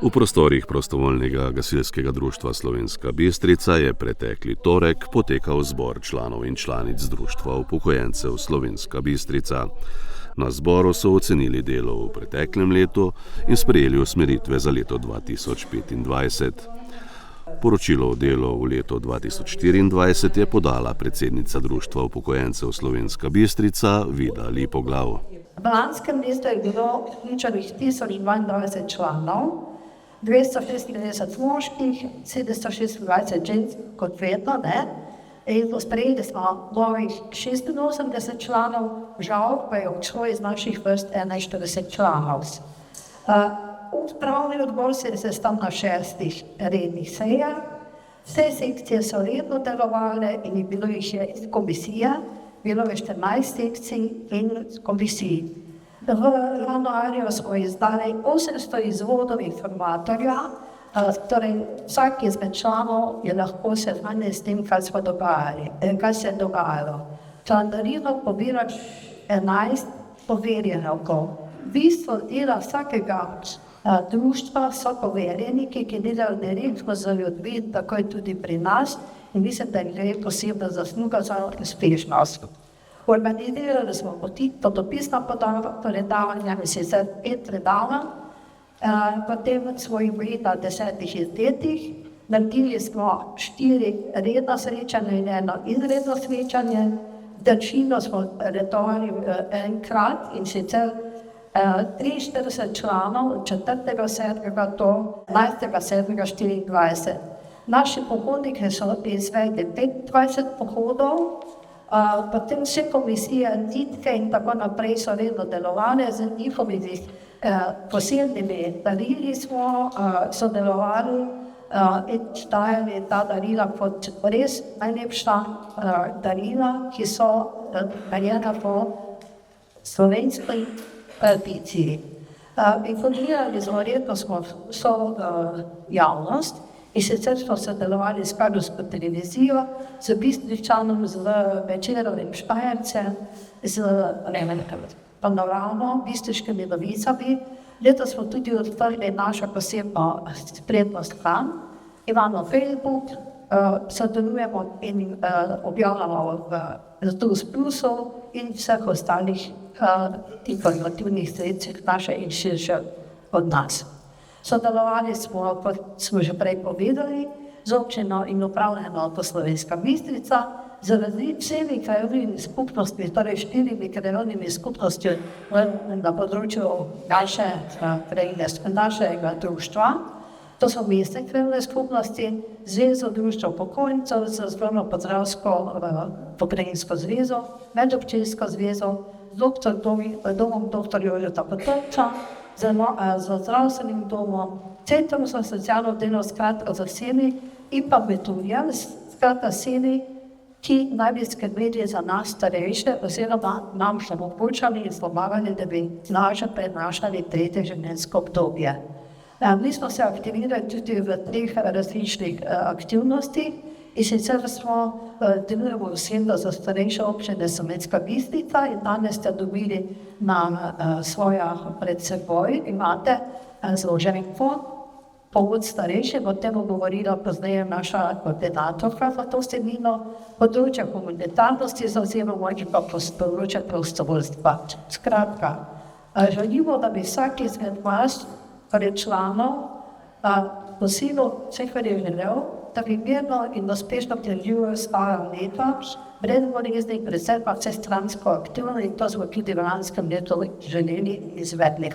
V prostorih prostovoljnega gasilskega društva Slovenska Bistrica je pretekli torek potekal zbor članov in članic Društva upokojencev Slovenska Bistrica. Na zboru so ocenili delo v preteklem letu in sprejeli usmeritve za leto 2025. Poročilo o delu v letu 2024 je podala predsednica Društva upokojencev Slovenska Bistrica Vida Lipoglav. V lanskem letu je bilo vključenih 1022 članov, 296 moških, 726 žensk, kot vedno, in sprejeli smo novih 86 članov, žal pa je odšlo iz naših vrst 41 članov. Upravni odbor se je sestal na 6 rednih sejah, vse sekcije so redno delovale in bilo jih je iz komisije, bilo je 14 sekcij in komisij. V januarju smo izdali 800 izvodov informatorja, torej vsak izmed članov je lahko seznanjen s tem, kaj se je dogajalo. Članarino pobira 11 poverjencev. Bistvo dela vsakega društva so poverjeniki, ki delajo direktno z ljudmi, tako je tudi pri nas, in mislim, da je posebna zasluga za uspešnost. Organizirali smo potopisna predavanja, sicer 5 predavanj, potem smo jih bili na 10 izdelkih, naredili smo 4 redna srečanja in 1 izredno srečanje, večino smo redovali enkrat in sicer 43 članov 4.7. do 11.7.24. Naši pohodniki so izvedli 25 pohodov, potem vse komisije, nitke in tako naprej so redno delovali z njihovimi posebnimi darili smo sodelovali in dajali ta darila kot res najlepša darila, ki so narejena po slovenski tradiciji. Informirali smo redno vso javnost in sicer smo sodelovali s Kadrovsko televizijo, z Bistričanom, z Večerovim Štajercem, z Panoramo, Bistriškimi novicami. Letos smo tudi odprli našo posebno spletno stran, imamo Facebook, sodelujemo in objavljamo v TUS Plusu in vseh ostalih informativnih sredstvih naše in širše od nas. Sodelovali smo, kot smo že prej povedali, z občino in upravno enoto Slovenska Bistrica, z vsemi krajevnimi skupnostmi, torej 4 krajevnimi skupnostmi na področju naše krajine, našega društva. To so mestne krajevne skupnosti, Zvezo društva upokojencev, Zgornjo-Podravsko pokrajinsko zvezo, Medobčinsko zvezo, z domom dr. Jožeta Potoča, z zdravstvenim domom, Centrom za socialno delo, skratka za vsemi, in pa Metuljem, skratka vsemi, ki naj bi skrbeli za nas starejše, oziroma nam še omogočali in pomagali, da bi lažje prenašali 3. življenjsko obdobje. Mi smo se aktivirali tudi v 3 različnih aktivnostih in sicer smo delujemo osebno za starejše občine Slovenska Bistrica in danes ste dobili na svojah pred seboj, imate zložen povod starejše, o tem bo govorila pozneje naša koordinatorka za to vsebino, področje humanitarnosti zauzemamo in pa področje prostovoljstva. Skratka, želimo, da bi vsak izmed vas, torej članov, posebno vseh želel, da bi mirno in uspešno preživel svoja leta, brez bolezni, predvsem pa vsestransko aktivno, in to smo tudi v lanskem letu želeli izvedli.